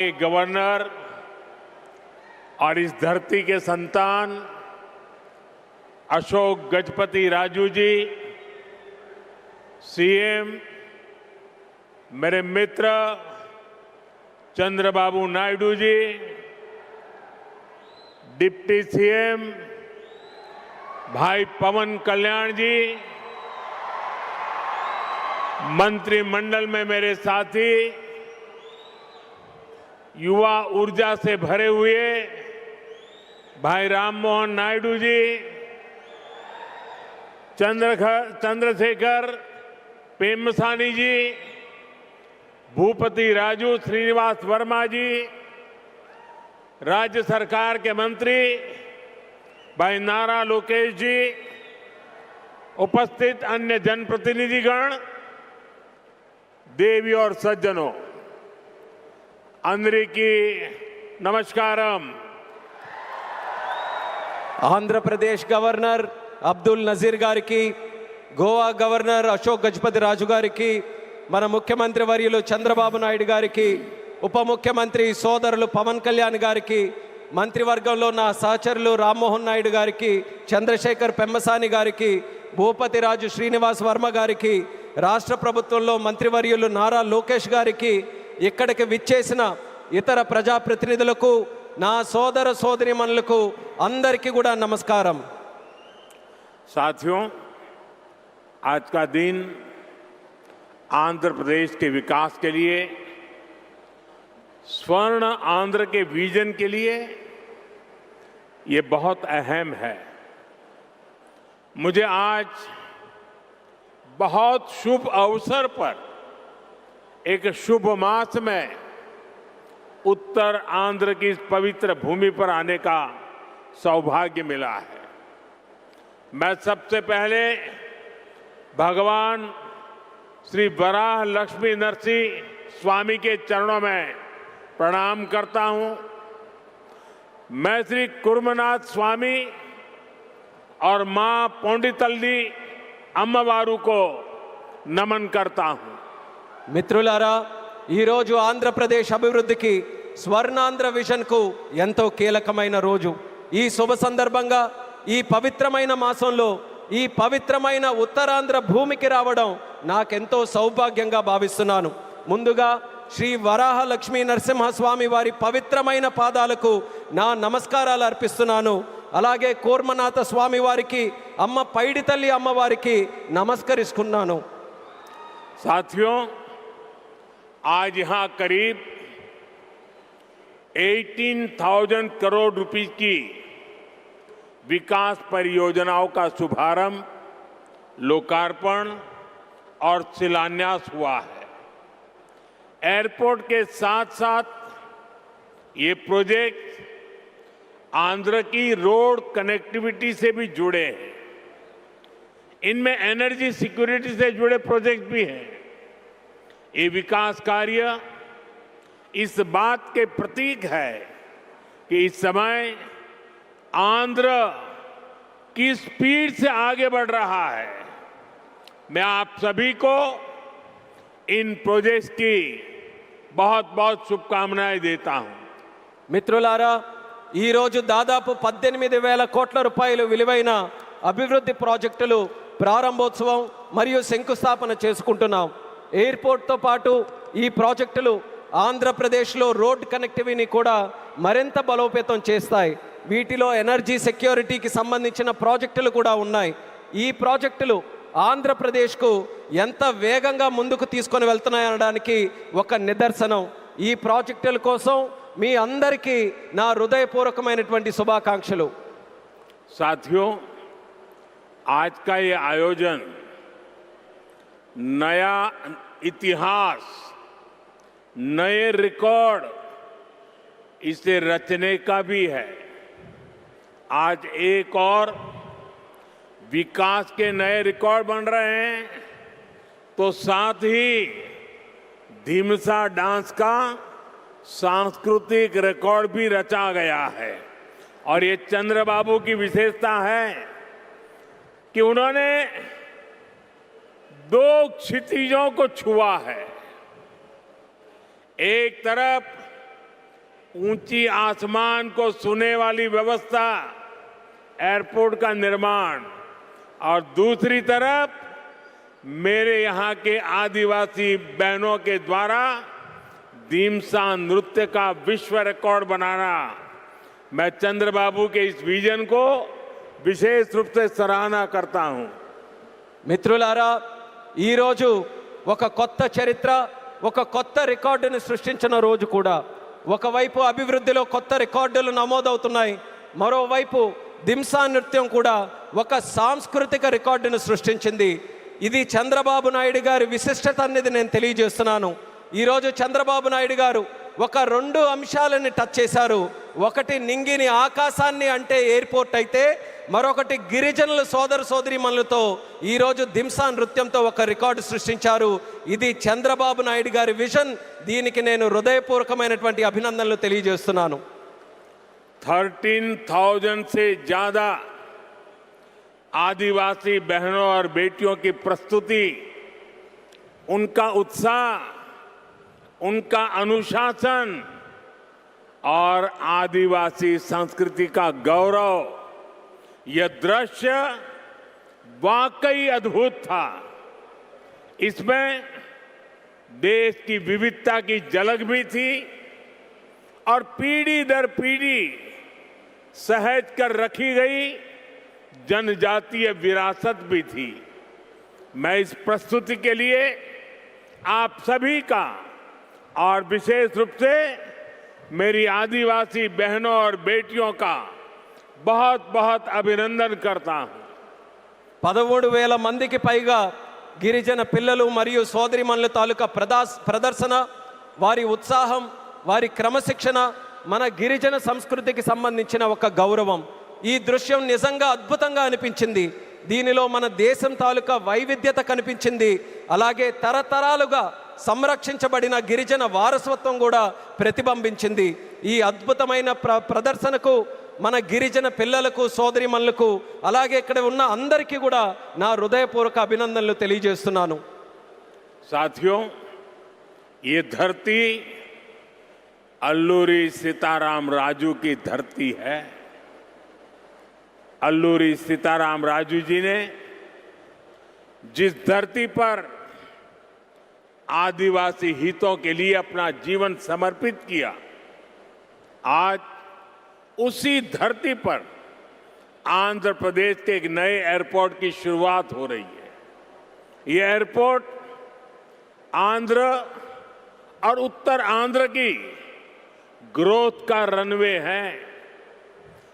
के गवर्नर और इस धरती के संतान अशोक गजपति राजू जी, सीएम मेरे मित्र चंद्रबाबू नायडू जी, डिप्टी सीएम भाई पवन कल्याण जी, मंत्रिमंडल में मेरे साथी, युवा ऊर्जा से भरे हुए भाई राममोहन नायडू जी, चंद्रशेखर पेम्मसानी जी, भूपति राजू श्रीनिवास वर्मा जी, राज्य सरकार के मंत्री भाई नारा लोकेश जी, उपस्थित अन्य जनप्रतिनिधिगण, देवी और सज्जनों, अंदरिकी नमस्कारम। ఆంధ్రప్రదేశ్ గవర్నర్ అబ్దుల్ నజీర్ గారికి, గోవా గవర్నర్ అశోక్ గజపతి రాజు గారికి, మన ముఖ్యమంత్రి వర్యులు చంద్రబాబు నాయుడు గారికి, ఉప ముఖ్యమంత్రి సోదరులు పవన్ కళ్యాణ్ గారికి, మంత్రివర్గంలో నా సహచరులు రామ్మోహన్ నాయుడు గారికి, చంద్రశేఖర్ పెమ్మసాని గారికి, భూపతి రాజు శ్రీనివాస్ వర్మ గారికి, రాష్ట్ర ప్రభుత్వంలో మంత్రివర్యులు నారా లోకేష్ గారికి, ఇక్కడికి విచ్చేసిన ఇతర ప్రజాప్రతినిధులకు, నా సోదర సోదరీమణులకు అందరికీ కూడా నమస్కారం। साथियों, आज का दिन आंध्र प्रदेश के विकास के लिए, स्वर्ण आंध्र के विजन के लिए ये बहुत अहम है। मुझे आज बहुत शुभ अवसर पर एक शुभ मास में उत्तर आंध्र की इस पवित्र भूमि पर आने का सौभाग्य मिला है। मैं सबसे पहले भगवान श्री वराह लक्ष्मी नरसिंह स्वामी के चरणों में प्रणाम करता हूं। मैं श्री कुर्मनाथ स्वामी और मां पोंडितल्ली अम्मवारू को नमन करता हूं। మిత్రులారా, ఈరోజు ఆంధ్రప్రదేశ్ అభివృద్ధికి స్వర్ణాంధ్ర విజన్కు ఎంతో కీలకమైన రోజు। ఈ శుభ సందర్భంగా, ఈ పవిత్రమైన మాసంలో, ఈ పవిత్రమైన ఉత్తరాంధ్ర భూమికి రావడం నాకెంతో సౌభాగ్యంగా భావిస్తున్నాను। ముందుగా శ్రీ వరాహ లక్ష్మీ నరసింహస్వామి వారి పవిత్రమైన పాదాలకు నా నమస్కారాలు అర్పిస్తున్నాను। అలాగే కూర్మనాథ స్వామి వారికి, అమ్మ పైడితల్లి అమ్మవారికి నమస్కరిస్తున్నాను। साथियों, आज यहां करीब 18,000 करोड़ रुपए की विकास परियोजनाओं का शुभारंभ, लोकार्पण और शिलान्यास हुआ है। एयरपोर्ट के साथ साथ ये प्रोजेक्ट आंध्र की रोड कनेक्टिविटी से भी जुड़े हैं। इनमें एनर्जी सिक्योरिटी से जुड़े प्रोजेक्ट भी हैं। ये विकास कार्य इस बात के प्रतीक है कि इस समय आंध्र की स्पीड से आगे बढ़ रहा है। मैं आप सभी को इन प्रोजेक्ट्स की बहुत बहुत शुभकामनाएं देता हूं। మిత్రులారా, ఈరోజు దాదాపు 18,000 కోట్ల రూపాయలు విలువైన అభివృద్ధి ప్రాజెక్టులు ప్రారంభోత్సవం మరియు శంకుస్థాపన చేసుకుంటున్నాం। ఎయిర్పోర్ట్తో పాటు ఈ ప్రాజెక్టులు ఆంధ్రప్రదేశ్లో రోడ్ కనెక్టివిటీని కూడా మరింత బలోపేతం చేస్తాయి। వీటిలో ఎనర్జీ సెక్యూరిటీకి సంబంధించిన ప్రాజెక్టులు కూడా ఉన్నాయి। ఈ ప్రాజెక్టులు ఆంధ్రప్రదేశ్కు ఎంత వేగంగా ముందుకు తీసుకొని వెళ్తున్నాయనడానికి ఒక నిదర్శనం। ఈ ప్రాజెక్టుల కోసం మీ అందరికీ నా హృదయపూర్వకమైనటువంటి శుభాకాంక్షలు। साथियों, आज का ये आयोजन नया इतिहास, नए रिकॉर्ड इसे रचने का भी है। आज एक और विकास के नए रिकॉर्ड बन रहे हैं, तो साथ ही धीमसा डांस का सांस्कृतिक रिकॉर्ड भी रचा गया है। और ये चंद्रबाबू की विशेषता है कि उन्होंने दो क्षितिजों को छुआ है। एक तरफ ऊंची आसमान को छूने वाली व्यवस्था, एयरपोर्ट का निर्माण, और दूसरी तरफ मेरे यहाँ के आदिवासी बहनों के द्वारा दीमसा नृत्य का विश्व रिकॉर्ड बनाना, मैं चंद्रबाबू के इस विजन को विशेष रूप से सराहना करता हूं। మిత్రులారా, ఈరోజు ఒక కొత్త చరిత్ర, ఒక కొత్త రికార్డుని సృష్టించిన రోజు కూడా. ఒకవైపు అభివృద్ధిలో కొత్త రికార్డులు నమోదవుతున్నాయి, మరోవైపు దింసా నృత్యం కూడా ఒక సాంస్కృతిక రికార్డును సృష్టించింది. ఇది చంద్రబాబు నాయుడు గారి విశిష్టత అనేది నేను తెలియజేస్తున్నాను. ఈరోజు చంద్రబాబు నాయుడు గారు ఒక రెండు అంశాలని టచ్ చేశారు. ఒకటి నింగిని ఆకాశాన్ని అంటే ఎయిర్పోర్ట్ అయితే, మరొకటి గిరిజనుల సోదర సోదరీమణులతో ఈరోజు దింసా నృత్యంతో ఒక రికార్డు సృష్టించారు. ఇది చంద్రబాబు నాయుడు గారి విజన్. దీనికి నేను హృదయపూర్వకమైనటువంటి అభినందనలు తెలియజేస్తున్నాను. 13,000 से ज्यादा आदिवासी बहनों और बेटियों की प्रस्तुति, उनका उत्साह, उनका अनुशासन और आदिवासी संस्कृति का गौरव, यह दृश्य वाकई अद्भुत था। इसमें देश की विविधता की झलक भी थी और पीढ़ी दर पीढ़ी सहेज कर रखी गई जनजातीय विरासत भी थी। मैं इस प्रस्तुति के लिए आप सभी का और विशेष रूप से मेरी आदिवासी बहनों और बेटियों का बहुत बहुत अभिनंदन करता हूं। 13,000 మందికి పైగా గిరిజన పిల్లలు మరియు సోదరిమణుల తాలూకా ప్రదర్శన, వారి ఉత్సాహం, వారి క్రమశిక్షణ మన గిరిజన సంస్కృతికి సంబంధించిన ఒక గౌరవం. ఈ దృశ్యం నిజంగా అద్భుతంగా అనిపించింది. దీనిలో మన దేశం తాలూకా వైవిధ్యత కనిపించింది. అలాగే తరతరాలుగా సంరక్షించబడిన గిరిజన వారసత్వం కూడా ప్రతిబింబించింది. ఈ అద్భుతమైన ప్రదర్శనకు మన గిరిజన పిల్లలకు, సోదరిమణులకు, అలాగే ఇక్కడ ఉన్న అందరికీ కూడా నా హృదయపూర్వక అభినందనలు తెలియజేస్తున్నాను. साथियों, ये धरती अल्लूरी सीताराम राजू की धरती है। अल्लूरी सीताराम राजू जी ने जिस धरती पर आदिवासी हितों के लिए अपना जीवन समर्पित किया, आज उसी धरती पर आंध्र प्रदेश के एक नए एयरपोर्ट की शुरुआत हो रही है। यह एयरपोर्ट आंध्र और उत्तर आंध्र की ग्रोथ का रनवे है।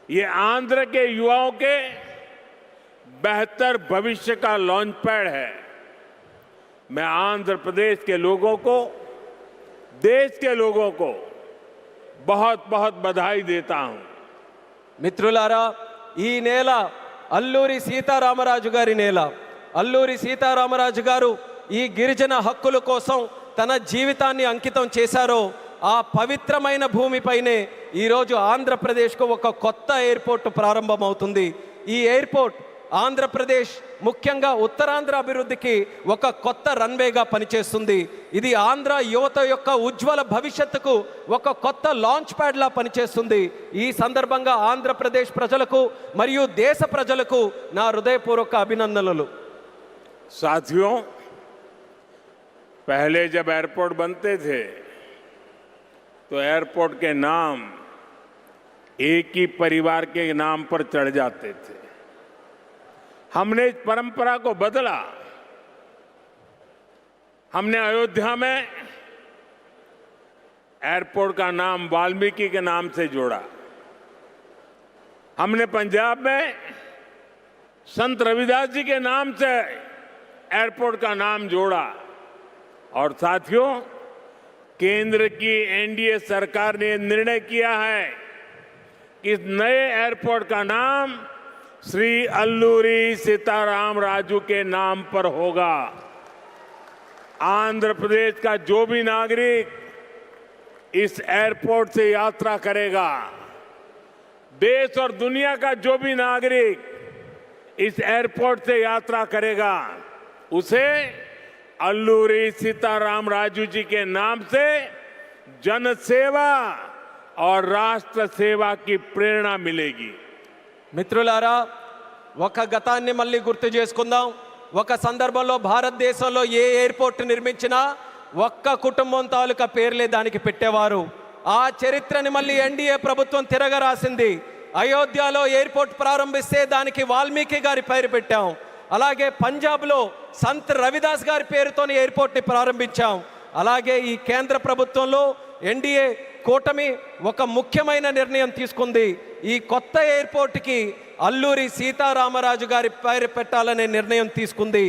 ये आंध्र के युवाओं के बेहतर भविष्य का लॉन्च पैड है। मैं आंध्र प्रदेश के लोगों को, देश के लोगों को बहुत बहुत बधाई देता हूं। మిత్రులారా, ఈ నేల అల్లూరి సీతారామరాజు గారి నేల. అల్లూరి సీతారామరాజు గారు ఈ గిరిజన హక్కుల కోసం తన జీవితాన్ని అంకితం చేశారో ఆ పవిత్రమైన భూమిపైనే ఈరోజు ఆంధ్రప్రదేశ్కు ఒక కొత్త ఎయిర్పోర్ట్ ప్రారంభమవుతుంది. ఈ ఎయిర్పోర్ట్ ఆంధ్రప్రదేశ్, ముఖ్యంగా ఉత్తరాంధ్ర అభివృద్ధికి ఒక కొత్త రన్వేగా పనిచేస్తుంది. ఇది ఆంధ్ర యువత యొక్క ఉజ్వల భవిష్యత్తుకు ఒక కొత్త లాంచ్ ప్యాడ్లా పనిచేస్తుంది. ఈ సందర్భంగా ఆంధ్రప్రదేశ్ ప్రజలకు మరియు దేశ ప్రజలకు నా హృదయపూర్వక అభినందనలు. साथियों, पहले जब एयरपोर्ट बनते थे तो एयरपोर्ट के नाम एक ही परिवार के नाम पर चढ़ जाते थे। हमने इस परंपरा को बदला। हमने अयोध्या में एयरपोर्ट का नाम वाल्मीकि के नाम से जोड़ा। हमने पंजाब में संत रविदास जी के नाम से एयरपोर्ट का नाम जोड़ा। और साथियों, केंद्र की एनडीए सरकार ने निर्णय किया है कि इस नए एयरपोर्ट का नाम श्री अल्लूरी सीताराम राजू के नाम पर होगा। आंध्र प्रदेश का जो भी नागरिक इस एयरपोर्ट से यात्रा करेगा, देश और दुनिया का जो भी नागरिक इस एयरपोर्ट से यात्रा करेगा, उसे अल्लूरी सीताराम राजू जी के नाम से जनसेवा और राष्ट्र सेवा की प्रेरणा मिलेगी। మిత్రులారా, ఒక గతాన్ని మళ్ళీ గుర్తు చేసుకుందాం. ఒక సందర్భంలో భారతదేశంలో ఏ ఎయిర్పోర్ట్ నిర్మించినా ఒక్క కుటుంబం తాలూకా పేర్లే దానికి పెట్టేవారు. ఆ చరిత్రని మళ్ళీ ఎన్డీఏ ప్రభుత్వం తిరగరాసింది. అయోధ్యలో ఎయిర్పోర్ట్ ప్రారంభిస్తే దానికి వాల్మీకి గారి పేరు పెట్టాం. అలాగే పంజాబ్లో సంత్ రవిదాస్ గారి పేరుతోని ఎయిర్పోర్ట్ని ప్రారంభించాం. అలాగే ఈ కేంద్ర ప్రభుత్వంలో ఎన్డీఏ కూటమి ఒక ముఖ్యమైన నిర్ణయం తీసుకుంది. ఈ కొత్త ఎయిర్పోర్ట్కి అల్లూరి సీతారామరాజు గారి పేరు పెట్టాలనే నిర్ణయం తీసుకుంది.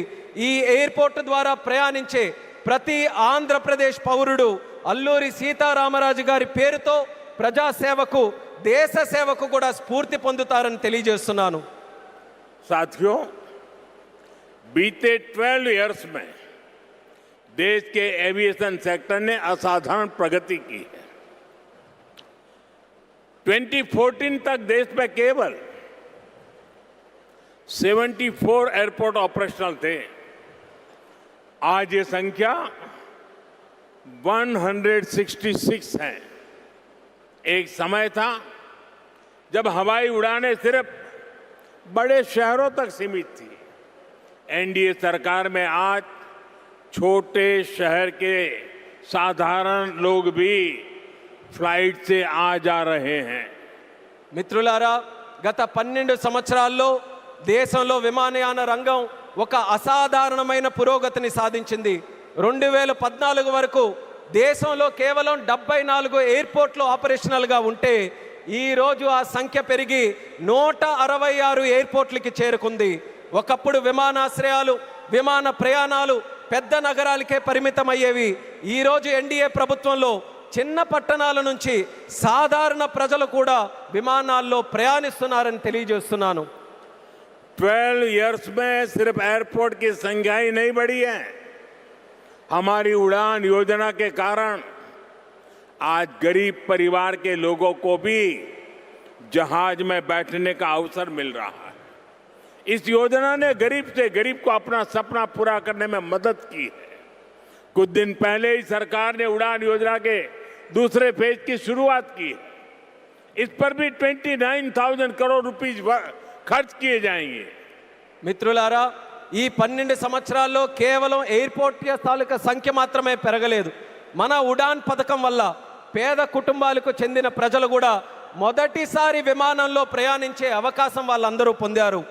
ఈ ఎయిర్పోర్ట్ ద్వారా ప్రయాణించే ప్రతి ఆంధ్రప్రదేశ్ పౌరుడు అల్లూరి సీతారామరాజు గారి పేరుతో ప్రజాసేవకు, దేశ సేవకు కూడా స్ఫూర్తి పొందుతారని తెలియజేస్తున్నాను. साथियों, बीते 12 इयर्स में देश के एविएशन सेक्टर ने असाधारण प्रगति की है। 2014 तक देश में केवल 74 एयरपोर्ट ऑपरेशनल थे। आज ये संख्या 166 है। एक समय था जब हवाई उड़ानें सिर्फ बड़े शहरों तक सीमित थी। एनडीए सरकार में आज छोटे शहर के साधारण लोग भी फ्लाइट से आ जा रहे हैं। మిత్రులారా, గత 12 సంవత్సరాల్లో దేశంలో విమానయాన రంగం ఒక అసాధారణమైన పురోగతిని సాధించింది. 2014 వరకు దేశంలో కేవలం 74 ఎయిర్పోర్ట్లు ఆపరేషనల్గా ఉంటే ఈరోజు ఆ సంఖ్య పెరిగి 166 ఎయిర్పోర్ట్లకి చేరుకుంది. ఒకప్పుడు విమానాశ్రయాలు, విమాన ప్రయాణాలు పెద్ద నగరాలకే పరిమితమయ్యేవి. ఈరోజు ఎన్డీఏ ప్రభుత్వంలో చిన్న పట్టణాల నుంచి సాధారణ ప్రజలు కూడా విమానాల్లో ప్రయాణిస్తున్నారని తెలియజేస్తున్నాను. 12 इयर्स में सिर्फ एयरपोर्ट की संख्या ही नहीं बढ़ी है। हमारी उड़ान योजना के कारण आज गरीब परिवार के लोगों को भी जहाज में बैठने का अवसर मिल रहा है। इस योजना ने गरीब से गरीब को अपना सपना पूरा करने में मदद की है। कुछ दिन पहले ही सरकार ने उड़ान योजना के दूसरे फेज की शुरुआत की है। इस पर भी 29,000 करोड़ रुपीस खर्च किए जाएंगे। మిత్రులారా, ఈ 12 సంవత్సరాల్లో కేవలం ఎయిర్పోర్ట్ తాలూకా సంఖ్య మాత్రమే పెరగలేదు. మన ఉడాన్ పథకం వల్ల పేద కుటుంబాలకు చెందిన ప్రజలు కూడా మొదటిసారి విమానంలో ప్రయాణించే అవకాశం వాళ్ళందరూ పొందారు.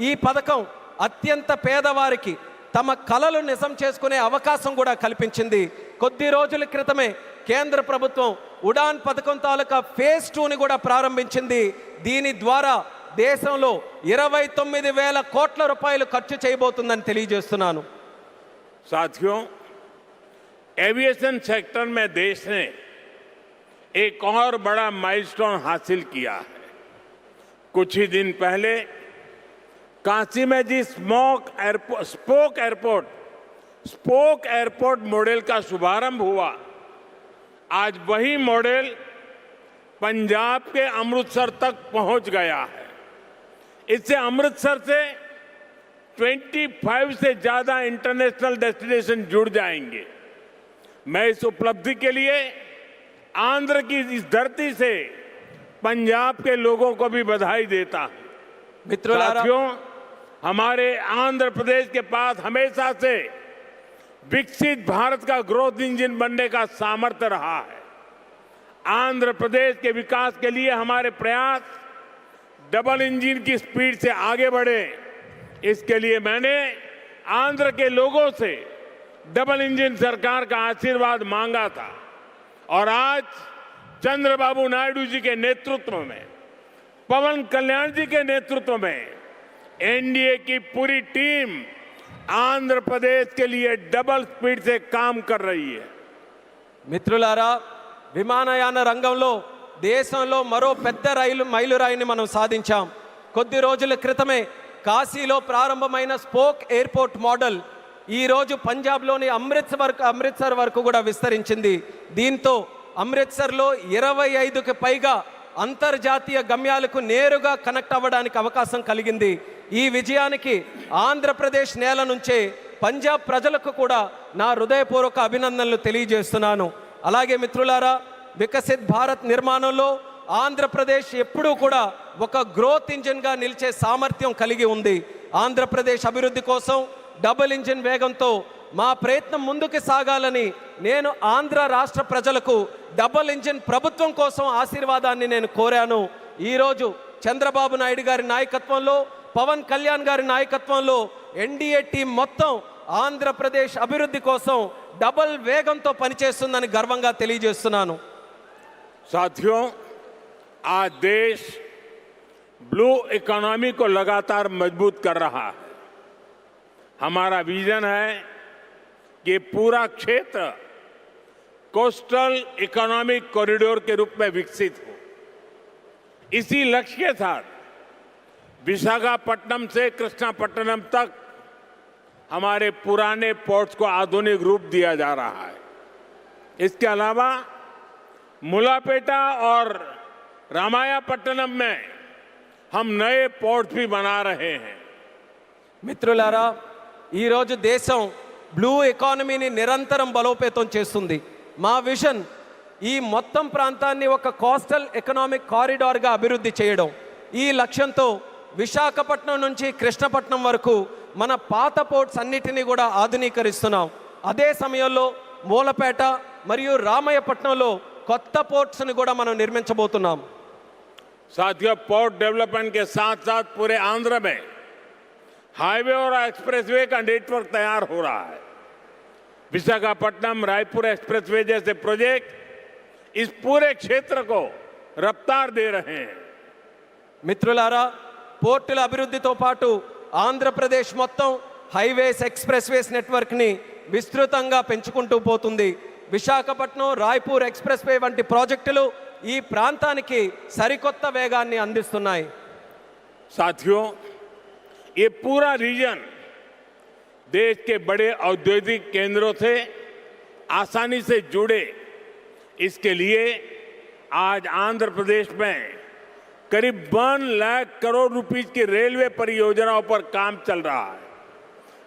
ఈ పథకం అత్యంత పేదవారికి తమ కలలు నిజం చేసుకునే అవకాశం కూడా కల్పించింది. కొద్ది రోజుల క్రితమే కేంద్ర ప్రభుత్వం ఉడాన్ పథకం తాలూకా ఫేజ్ 2ని కూడా ప్రారంభించింది. దీని ద్వారా దేశంలో 29,000 కోట్ల రూపాయలు ఖర్చు చేయబోతుందని తెలియజేస్తున్నాను. साथियों, एविएशन सेक्टर में देश ने एक और बड़ा माइलस्टोन हासिल किया है। कुछ ही दिन पहले काशी में जिस स्पोक एयरपोर्ट मॉडल का शुभारंभ हुआ, आज वही मॉडल पंजाब के अमृतसर तक पहुंच गया है। इससे अमृतसर से 25 से ज्यादा इंटरनेशनल डेस्टिनेशन जुड़ जाएंगे। मैं इस उपलब्धि के लिए आंध्र की इस धरती से पंजाब के लोगों को भी बधाई देता हूं। साथियों, हमारे आंध्र प्रदेश के पास हमेशा से विकसित भारत का ग्रोथ इंजन बनने का सामर्थ्य रहा है। आंध्र प्रदेश के विकास के लिए हमारे प्रयास डबल इंजन की स्पीड से आगे बढ़े। इसके लिए मैंने आंध्र के लोगों से डबल इंजन सरकार का आशीर्वाद मांगा था और आज चंद्रबाबू नायडू जी के नेतृत्व में, पवन कल्याण जी के नेतृत्व में एनडीए की पूरी टीम आंध्र प्रदेश के लिए डबल स्पीड से काम कर रही है। మిత్రులారా, విమానయాన రంగంలో దేశంలో మరో పెద్ద మైలురాయిని మనం సాధించాం. కొద్ది రోజుల క్రితమే కాశీలో ప్రారంభమైన స్పోక్ ఎయిర్పోర్ట్ మోడల్ ఈరోజు పంజాబ్లోని అమృత్సర్ వరకు కూడా విస్తరించింది. దీంతో అమృత్సర్లో 25కి పైగా అంతర్జాతీయ గమ్యాలకు నేరుగా కనెక్ట్ అవ్వడానికి అవకాశం కలిగింది. ఈ విజయానికి ఆంధ్రప్రదేశ్ నేల నుంచే పంజాబ్ ప్రజలకు కూడా నా హృదయపూర్వక అభినందనలు తెలియజేస్తున్నాను. అలాగే మిత్రులారా, వికసిత్ భారత్ నిర్మాణంలో ఆంధ్రప్రదేశ్ ఎప్పుడూ కూడా ఒక గ్రోత్ ఇంజిన్గా నిలిచే సామర్థ్యం కలిగి ఉంది. ఆంధ్రప్రదేశ్ అభివృద్ధి కోసం డబుల్ ఇంజిన్ వేగంతో మా ప్రయత్నం ముందుకు సాగాలని నేను ఆంధ్ర రాష్ట్ర ప్రజలకు డబుల్ ఇంజిన్ ప్రభుత్వం కోసం ఆశీర్వాదాన్ని నేను కోరాను. ఈరోజు చంద్రబాబు నాయుడు గారి నాయకత్వంలో, పవన్ కళ్యాణ్ గారి నాయకత్వంలో ఎన్డీఏ టీం మొత్తం ఆంధ్రప్రదేశ్ అభివృద్ధి కోసం డబుల్ వేగంతో పనిచేస్తుందని గర్వంగా తెలియజేస్తున్నాను. साथियों, आज देश ब्लू इकोनॉमी को लगातार मजबूत कर रहा है. हमारा विजन है कि पूरा क्षेत्र कोस्टल इकोनॉमिक कॉरिडोर के रूप में विकसित हो. इसी लक्ष्य के साथ विशाखापट्टनम से कृष्णापट्टनम तक हमारे पुराने पोर्ट्स को आधुनिक रूप दिया जा रहा है. इसके अलावा मुलापेटा और रामायापट्टनम में हम नए पोर्ट्स भी बना रहे हैं. మిత్రులారా, ఈరోజు దేశం బ్లూ ఎకానమీని నిరంతరం బలోపేతం చేస్తుంది. మా విజన్ ఈ మొత్తం ప్రాంతాన్ని ఒక కోస్టల్ ఎకనామిక్ కారిడార్గా అభివృద్ధి చేయడం. ఈ లక్ష్యంతో విశాఖపట్నం నుంచి కృష్ణపట్నం వరకు మన పాత పోర్ట్స్ అన్నిటినీ కూడా ఆధునీకరిస్తున్నాం. అదే సమయంలో మూలపేట మరియు రామయ్యపట్నంలో కొత్త పోర్ట్స్ని కూడా మనం నిర్మించబోతున్నాం. साथियों, पोर्ट डेवलपमेंट के साथ साथ पूरे आंध्र में हाईवे और एक्सप्रेसवे का नेटवर्क तैयार हो रहा है. विशाखापट्टनम रायपुर एक्सप्रेसवे जैसे प्रोजेक्ट इस पूरे क्षेत्र को रफ्तार दे रहे हैं. మిత్రులారా, పోర్టుల అభివృద్ధితో పాటు ఆంధ్రప్రదేశ్ మొత్తం హైవేస్, ఎక్స్ప్రెస్వేస్ నెట్వర్క్ని విస్తృతంగా పెంచుకుంటూ పోతుంది. విశాఖపట్నం రాయ్పూర్ ఎక్స్ప్రెస్వే వంటి ప్రాజెక్టులు ఈ ప్రాంతానికి సరికొత్త వేగాన్ని అందిస్తున్నాయి. साथियों, ये पूरा रीजन देश के बड़े औद्योगिक केंद्रों से आसानी से जुड़े. इसके लिए आज आंध्र प्रदेश में करीब 1 लाख करोड़ रुपीस की रेलवे परियोजनाओं पर काम चल रहा है.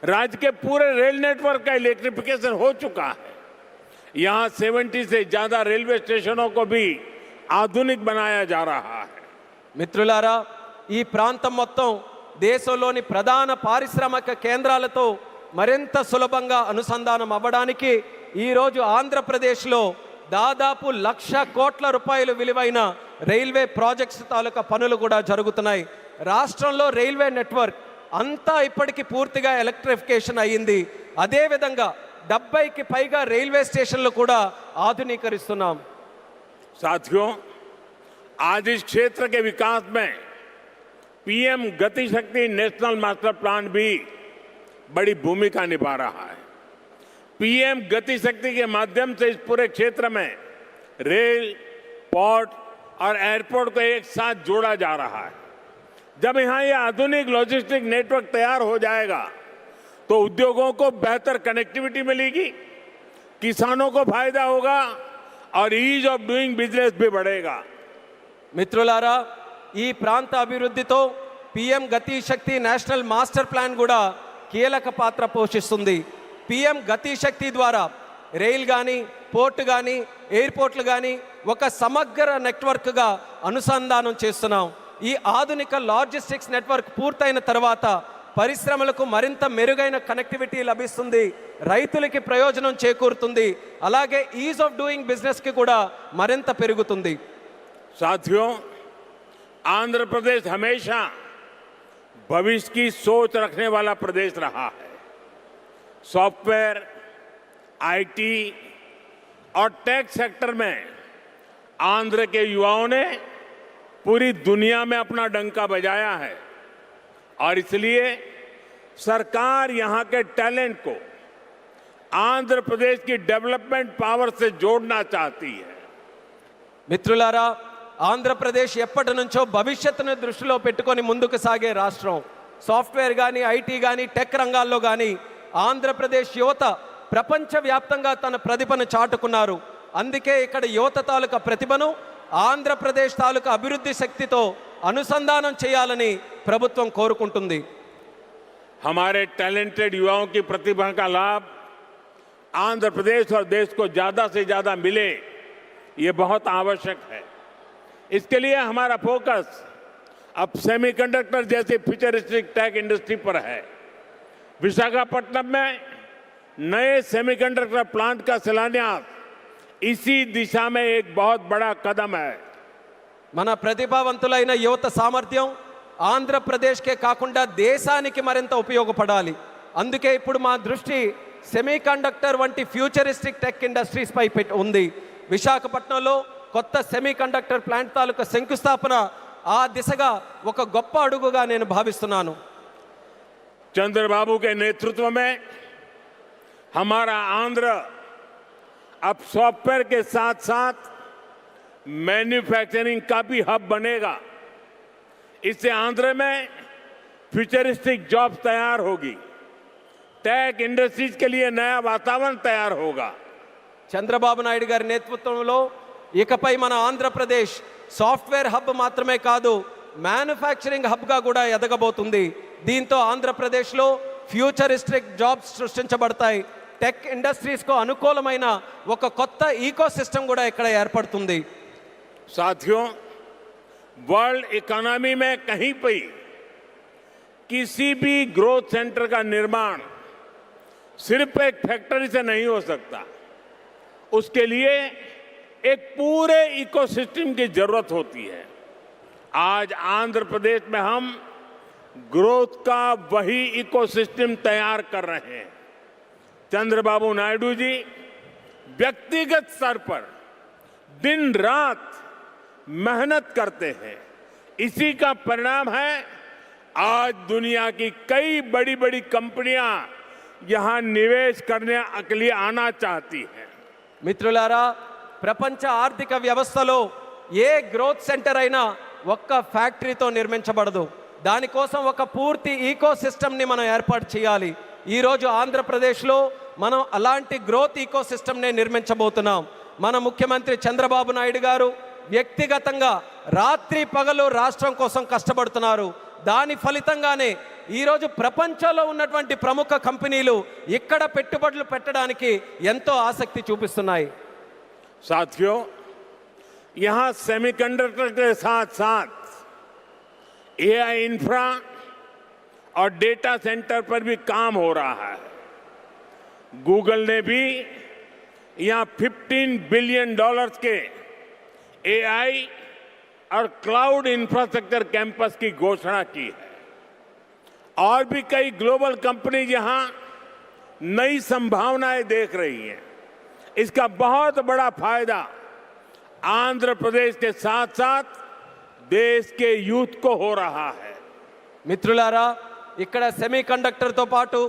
राज्य के पूरे रेल नेटवर्क का इलेक्ट्रिफिकेशन हो चुका है. यहां 70 से ज्यादा रेलवे स्टेशनों को भी आधुनिक बनाया जा रहा है. మిత్రులారా, ఈ ప్రాంతం మొత్తం దేశంలోని ప్రధాన పారిశ్రామిక కేంద్రాలతో మరింత సులభంగా అనుసంధానం అవ్వడానికి ఈరోజు ఆంధ్రప్రదేశ్లో దాదాపు 1,00,000 కోట్ల రూపాయలు విలువైన రైల్వే ప్రాజెక్ట్స్ తాలూకా పనులు కూడా జరుగుతున్నాయి. రాష్ట్రంలో రైల్వే నెట్వర్క్ అంతా ఇప్పటికీ పూర్తిగా ఎలక్ట్రిఫికేషన్ అయ్యింది. అదేవిధంగా 70కి పైగా రైల్వే స్టేషన్లు కూడా ఆధునీకరిస్తున్నాం. साथियों, आज इस क्षेत्र के विकास में पीएम गति शक्ति नेशनल मास्टर प्लान भी बड़ी भूमिका निभा रहा है. पीएम गति शक्ति के माध्यम से इस पूरे क्षेत्र में रेल, पोर्ट और एयरपोर्ट को एक साथ जोड़ा जा रहा है. जब यहाँ ये आधुनिक लॉजिस्टिक नेटवर्क तैयार हो जाएगा तो उद्योगों को बेहतर कनेक्टिविटी मिलेगी, किसानों को फायदा होगा और ईज ऑफ डूइंग बिजनेस भी बढ़ेगा. మిత్రులారా, ఈ ప్రాంత అభివృద్ధితో పిఎం గతి శక్తి నేషనల్ మాస్టర్ ప్లాన్ కూడా కీలక పాత్ర పోషిస్తుంది. పిఎం గతి శక్తి ద్వారా రైల్ కానీ, పోర్టు కానీ, ఎయిర్పోర్ట్లు కానీ ఒక సమగ్ర నెట్వర్క్గా అనుసంధానం చేస్తున్నాం. ఈ ఆధునిక లాజిస్టిక్స్ నెట్వర్క్ పూర్తయిన తర్వాత పరిశ్రమలకు మరింత మెరుగైన కనెక్టివిటీ లభిస్తుంది, రైతులకి ప్రయోజనం చేకూరుతుంది, అలాగే ఈజ్ ఆఫ్ డూయింగ్ బిజినెస్కి కూడా మరింత పెరుగుతుంది. साथियों, आंध्र प्रदेश हमेशा भविष्य की सोच रखने वाला प्रदेश रहा है. सॉफ्टवेयर, आईटी और टेक सेक्टर में आंध्र के युवाओं ने पूरी दुनिया में अपना डंका बजाया है और इसलिए सरकार यहां के टैलेंट को आंध्र प्रदेश की डेवलपमेंट पावर से जोड़ना चाहती है. మిత్రులారా, ఆంధ్రప్రదేశ్ ఎప్పటి నుంచో భవిష్యత్తును దృష్టిలో పెట్టుకొని ముందుకు సాగే రాష్ట్రం. సాఫ్ట్వేర్ కానీ, ఐటీ కానీ, టెక్ రంగాల్లో కానీ ఆంధ్రప్రదేశ్ యువత ప్రపంచవ్యాప్తంగా తన ప్రతిభను చాటుకున్నారు. అందుకే ఇక్కడ యువత తాలూకా ప్రతిభను ఆంధ్రప్రదేశ్ తాలూకా అభివృద్ధి శక్తితో అనుసంధానం చేయాలని ప్రభుత్వం కోరుకుంటుంది. हमारे टैलेंटेड युवाओं की प्रतिभा का लाभ आंध्र प्रदेश और देश को ज्यादा से ज्यादा मिले, ये बहुत आवश्यक है। इसके लिए हमारा फोकस अब सेमीकंडक्टर जैसे फ्यूचरिस्टिक टेक इंडस्ट्री पर है। विशाखापट्टनम में नए सेमीकंडक्टर प्लांट का शिलान्यास इसी दिशा में एक बहुत बड़ा कदम है। మన ప్రతిభావంతులైన యువత సామర్థ్యం ఆంధ్రప్రదేశ్కే కాకుండా దేశానికి మరింత ఉపయోగపడాలి. అందుకే ఇప్పుడు మా దృష్టి సెమీకండక్టర్ వంటి ఫ్యూచరిస్టిక్ టెక్ ఇండస్ట్రీస్ పై ఉంది. విశాఖపట్నంలో కొత్త సెమీకండక్టర్ ప్లాంట్ తాలూకా శంకుస్థాపన ఆ దిశగా ఒక గొప్ప అడుగుగా నేను భావిస్తున్నాను. चंद्रबाबू के नेतृत्व में हमारा आंध्र अब सॉफ्टवेयर के साथ साथ मैन्युफैक्चरिंग का भी हब बनेगा। इससे आंध्र में फ्यूचरिस्टिक जॉब्स तैयार होगी, टेक इंडस्ट्रीज के लिए नया वातावरण तैयार होगा। చంద్రబాబు నాయుడు గారి నేతృత్వంలో ఇకపై మన ఆంధ్రప్రదేశ్ సాఫ్ట్వేర్ హబ్ మాత్రమే కాదు, మ్యానుఫ్యాక్చరింగ్ హబ్గా కూడా ఎదగబోతుంది. దీంతో ఆంధ్రప్రదేశ్లో ఫ్యూచరిస్టిక్ జాబ్స్ సృష్టించబడతాయి. టెక్ ఇండస్ట్రీస్కు అనుకూలమైన ఒక కొత్త ఈకో సిస్టమ్ కూడా ఇక్కడ ఏర్పడుతుంది. साथियों, वर्ल्ड इकोनॉमी में कहीं भी किसी भी ग्रोथ सेंटर का निर्माण सिर्फ एक फैक्ट्री से नहीं हो सकता। उसके लिए एक पूरे इकोसिस्टम की जरूरत होती है। आज आंध्र प्रदेश में हम ग्रोथ का वही इकोसिस्टम तैयार कर रहे हैं। चंद्रबाबू नायडू जी व्यक्तिगत स्तर पर दिन रात मेहनत करते हैं। इसी का परिणाम है आज दुनिया की कई बड़ी बड़ी कंपनियां यहां निवेश करने के लिए आना चाहती हैं। మిత్రులారా, ప్రపంచ ఆర్థిక వ్యవస్థలో ఏ గ్రోత్ సెంటర్ అయినా ఒక్క ఫ్యాక్టరీతో నిర్మించబడదు. దానికోసం ఒక పూర్తి ఈకో సిస్టమ్ని మనం ఏర్పాటు చేయాలి. ఈరోజు ఆంధ్రప్రదేశ్లో మనం అలాంటి గ్రోత్ ఈకో సిస్టమ్ని నిర్మించబోతున్నాం. మన ముఖ్యమంత్రి చంద్రబాబు నాయుడు గారు వ్యక్తిగతంగా రాత్రి పగలు రాష్ట్రం కోసం కష్టపడుతున్నారు. దాని ఫలితంగానే ఈరోజు ప్రపంచంలో ఉన్నటువంటి ప్రముఖ కంపెనీలు ఇక్కడ పెట్టుబడులు పెట్టడానికి ఎంతో ఆసక్తి చూపిస్తున్నాయి. साथियों, यहां सेमीकंडक्टर के साथ साथ एआई इंफ्रा और डेटा सेंटर पर भी काम हो रहा है। गूगल ने भी यहां $15 बिलियन के एआई और क्लाउड इंफ्रास्ट्रक्चर कैंपस की घोषणा की है। और भी कई ग्लोबल कंपनी यहां नई संभावनाएं देख रही हैं। इसका बहुत बड़ा फायदा आंध्र प्रदेश के साथ साथ देश के यूथ को हो रहा है। మిత్రులారా, ఇక్కడ సెమీకండక్టర్తో పాటు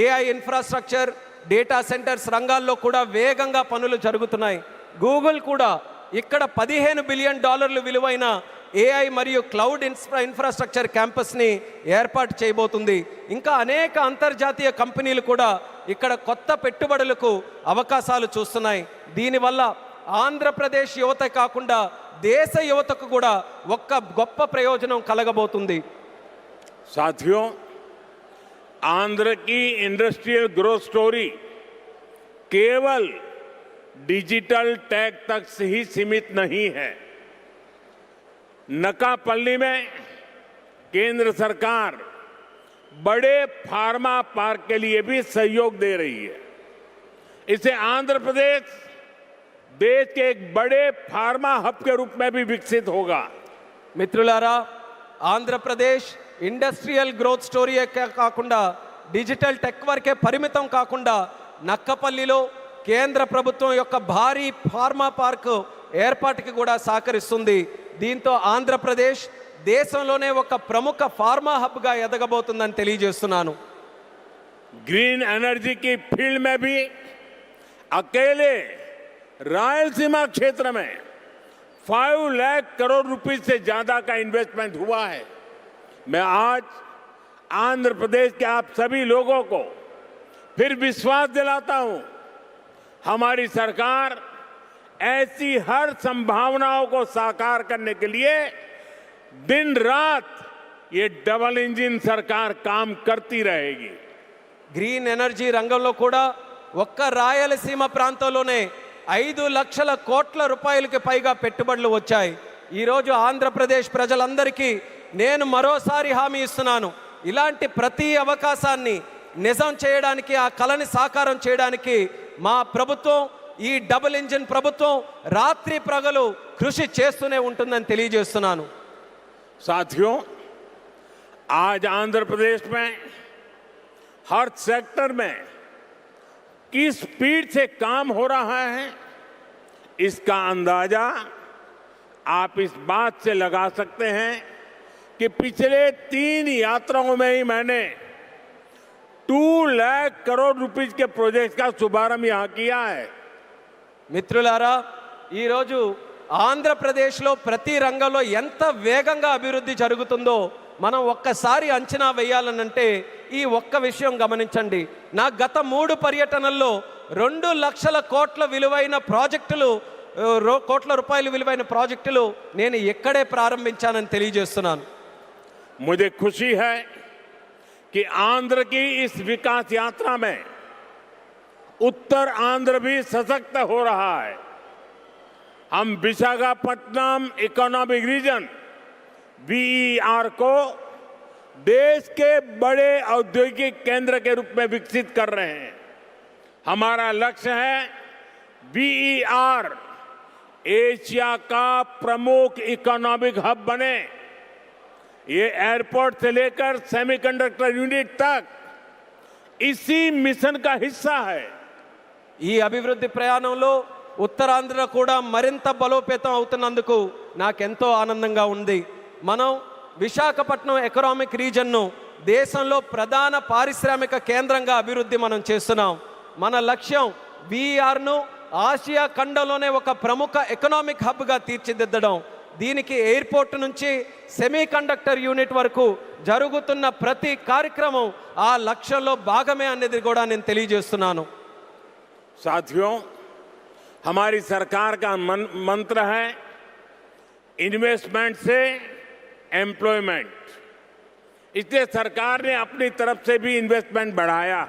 ఏఐ ఇన్ఫ్రాస్ట్రక్చర్, డేటా సెంటర్స్ రంగాల్లో కూడా వేగంగా పనులు జరుగుతున్నాయి. గూగుల్ కూడా ఇక్కడ $15 బిలియన్ విలువైన ఏఐ మరియు క్లౌడ్ ఇన్ఫ్రాస్ట్రక్చర్ క్యాంపస్ని ఏర్పాటు చేయబోతుంది. ఇంకా అనేక అంతర్జాతీయ కంపెనీలు కూడా ఇక్కడ కొత్త పెట్టుబడులకు అవకాశాలు చూస్తున్నాయి. దీనివల్ల ఆంధ్రప్రదేశ్ యువత కాకుండా దేశ యువతకు కూడా ఒక్క గొప్ప ప్రయోజనం కలగబోతుంది. साथियों, आंध्र की इंडस्ट्रियल ग्रोथ स्टोरी केवल डिजिटल टेक तक से ही सीमित नहीं है। नकापल्ली में केंद्र सरकार बड़े फार्मा पार्क के लिए भी सहयोग दे रही है। इससे आंध्र प्रदेश देश के एक बड़े फार्मा हब के रूप में भी विकसित होगा। మిత్రులారా, ఆంధ్రప్రదేశ్ ఇండస్ట్రియల్ గ్రోత్ స్టోరీయే కాకుండా డిజిటల్ టెక్ వరకే పరిమితం కాకుండా నక్కపల్లిలో కేంద్ర ప్రభుత్వం యొక్క భారీ ఫార్మా పార్క్ ఏర్పాటుకి కూడా సహకరిస్తుంది. దీంతో ఆంధ్రప్రదేశ్ దేశంలోనే ఒక ప్రముఖ ఫార్మా హబ్గా ఎదగబోతుందని తెలియజేస్తున్నాను. ग्रीन एनर्जी की फील्ड में भी अकेले रायलसीमा क्षेत्र में 5 लाख करोड़ रुपए से ज्यादा का इन्वेस्टमेंट हुआ है। मैं आज आंध्र प्रदेश के आप सभी लोगों को फिर विश्वास दिलाता हूं, हमारी सरकार ऐसी हर संभावनाओं को साकार करने के लिए दिन रात ये डबल इंजन सरकार काम करती रहेगी। గ్రీన్ ఎనర్జీ రంగంలో కూడా ఒక్క రాయలసీమ ప్రాంతంలోనే 5 లక్షల కోట్ల రూపాయలకి పైగా పెట్టుబడులు వచ్చాయి. ఈరోజు ఆంధ్రప్రదేశ్ ప్రజలందరికీ నేను మరోసారి హామీ ఇస్తున్నాను, ఇలాంటి ప్రతి అవకాశాన్ని నిజం చేయడానికి, ఆ కళని సాకారం చేయడానికి మా ప్రభుత్వం, ఈ డబుల్ ఇంజిన్ ప్రభుత్వం రాత్రి ప్రగలు కృషి చేస్తూనే ఉంటుందని తెలియజేస్తున్నాను. साथियों, आज आंध्र प्रदेश में हर सेक्टर में किस स्पीड से काम हो रहा है, इसका अंदाजा आप इस बात से लगा सकते हैं कि पिछले 3 यात्राओं में ही मैंने 2 लाख करोड़ रुपीस के प्रोजेक्ट का शुभारंभ यहां किया है. మిత్రులారా, ఈరోజు ఆంధ్రప్రదేశ్లో ప్రతి రంగంలో ఎంత వేగంగా అభివృద్ధి జరుగుతుందో మనం ఒక్కసారి అంచనా వేయాలనంటే ఈ ఒక్క విషయం గమనించండి. నా గత 3 పర్యటనల్లో 2 లక్షల కోట్ల విలువైన ప్రాజెక్టులు, కోట్ల రూపాయల విలువైన ప్రాజెక్టులు నేను ఇక్కడే ప్రారంభించానని తెలియజేస్తున్నాను. मुझे खुशी है कि आंध्र की इस विकास यात्रा में उत्तर आंध्र भी सशक्त हो रहा है. हम विशाखापट्टनम इकोनॉमिक रीजन VER को देश के बड़े औद्योगिक केंद्र के रूप में विकसित कर रहे हैं. हमारा लक्ष्य है VER एशिया का प्रमुख इकोनॉमिक हब बने. ये एयरपोर्ट से लेकर सेमीकंडक्टर यूनिट तक इसी मिशन का हिस्सा है. ఈ అభివృద్ధి ప్రయాణంలో ఉత్తరాంధ్ర కూడా మరింత బలోపేతం అవుతున్నందుకు నాకెంతో ఆనందంగా ఉంది. మనం విశాఖపట్నం ఎకనామిక్ రీజన్ను దేశంలో ప్రధాన పారిశ్రామిక కేంద్రంగా అభివృద్ధి మనం చేస్తున్నాం. మన లక్ష్యం VERను ఆసియా ఖండంలోనే ఒక ప్రముఖ ఎకనామిక్ హబ్గా తీర్చిదిద్దడం. దీనికి ఎయిర్పోర్ట్ నుంచి సెమీ కండక్టర్ యూనిట్ వరకు జరుగుతున్న ప్రతి కార్యక్రమం ఆ లక్ష్యంలో భాగమే అనేది కూడా నేను తెలియజేస్తున్నాను. साथियों, हमारी सरकार का मंत्र है इन्वेस्टमेंट से एम्प्लॉयमेंट. इसलिए सरकार ने अपनी तरफ से भी इन्वेस्टमेंट बढ़ाया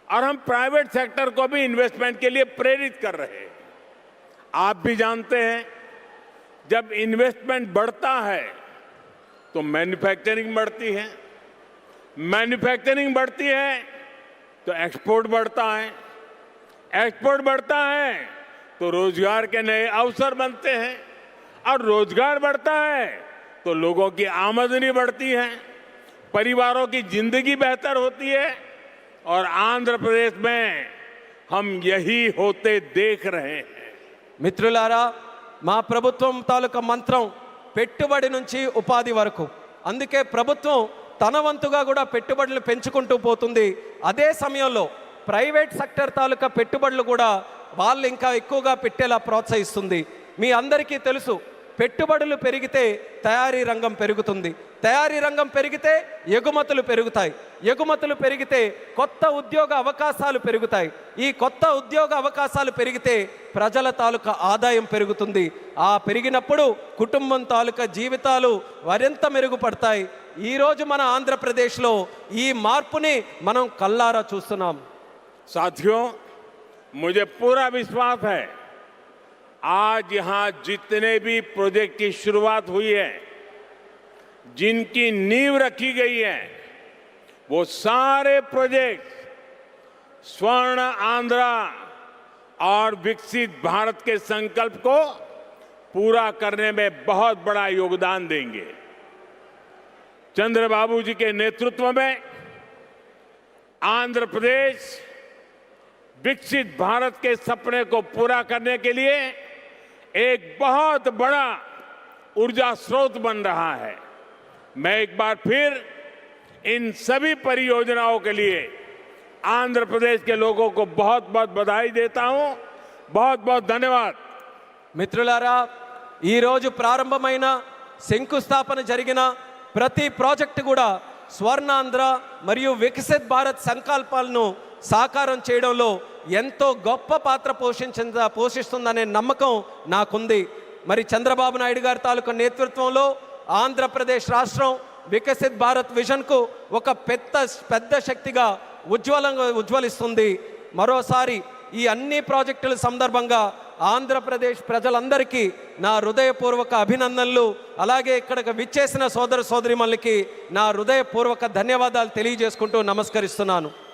और हम प्राइवेट सेक्टर को भी इन्वेस्टमेंट के लिए प्रेरित कर रहे हैं. आप भी जानते हैं, जब इन्वेस्टमेंट बढ़ता है तो मैन्युफैक्चरिंग बढ़ती है, मैन्युफैक्चरिंग बढ़ती है तो एक्सपोर्ट बढ़ता है, एक्सपोर्ट बढ़ता है तो रोजगार के नए अवसर बनते हैं, और रोजगार बढ़ता है तो लोगों की आमदनी बढ़ती है, परिवारों की जिंदगी बेहतर होती है. और आंध्र प्रदेश में हम यही होते देख रहे हैं. మిత్రులారా, మా ప్రభుత్వం తాలూకా మంత్రం పెట్టుబడి నుంచి ఉపాధి వరకు. అందుకే ప్రభుత్వం తన వంతుగా కూడా పెట్టుబడులు పెంచుకుంటూ పోతుంది. అదే సమయంలో ప్రైవేట్ సెక్టర్ తాలూకా పెట్టుబడులు కూడా వాళ్ళు ఇంకా ఎక్కువగా పెట్టేలా ప్రోత్సహిస్తుంది. మీ అందరికీ తెలుసు, పెట్టుబడులు పెరిగితే తయారీ రంగం పెరుగుతుంది, తయారీ రంగం పెరిగితే ఎగుమతులు పెరుగుతాయి, ఎగుమతులు పెరిగితే కొత్త ఉద్యోగ అవకాశాలు పెరుగుతాయి, ఈ కొత్త ఉద్యోగ అవకాశాలు పెరిగితే ప్రజల తాలూకా ఆదాయం పెరుగుతుంది. ఆ పెరిగినప్పుడు కుటుంబం తాలూకా జీవితాలు మరింత మెరుగుపడతాయి. ఈరోజు మన ఆంధ్రప్రదేశ్లో ఈ మార్పుని మనం కల్లారా చూస్తున్నాం. साथियों, मुझे पूरा विश्वास है आज यहां जितने भी प्रोजेक्ट की शुरुआत हुई है, जिनकी नींव रखी गई है, वो सारे प्रोजेक्ट स्वर्ण आंध्रा और विकसित भारत के संकल्प को पूरा करने में बहुत बड़ा योगदान देंगे. चंद्रबाबू जी के नेतृत्व में आंध्र प्रदेश विकसित भारत के सपने को पूरा करने के लिए एक बहुत बड़ा ऊर्जा स्रोत बन रहा है. मैं एक बार फिर इन सभी परियोजनाओं के लिए आंध्र प्रदेश के लोगों को बहुत बहुत बधाई देता हूं. बहुत बहुत धन्यवाद. మిత్రులారా, ఈరోజు ప్రారంభమైన శంకుస్థాపన జరిగిన ప్రతి ప్రాజెక్టు కూడా స్వర్ణాంధ్ర మరియు వికసిత్ భారత్ సంకల్పాలను సాకారం చేయడంలో ఎంతో గొప్ప పాత్ర పోషిస్తుందనే నమ్మకం నాకుంది. మరి చంద్రబాబు నాయుడు గారి తాలూకా నేతృత్వంలో ఆంధ్రప్రదేశ్ రాష్ట్రం వికసిత్ భారత్ విజన్కు ఒక పెద్ద శక్తిగా ఉజ్వలిస్తుంది. మరోసారి ఈ అన్ని ప్రాజెక్టుల సందర్భంగా ఆంధ్రప్రదేశ్ ప్రజలందరికీ నా హృదయపూర్వక అభినందనలు, అలాగే ఇక్కడికి విచ్చేసిన సోదర సోదరిమణులకి నా హృదయపూర్వక ధన్యవాదాలు తెలియజేసుకుంటూ నమస్కరిస్తున్నాను.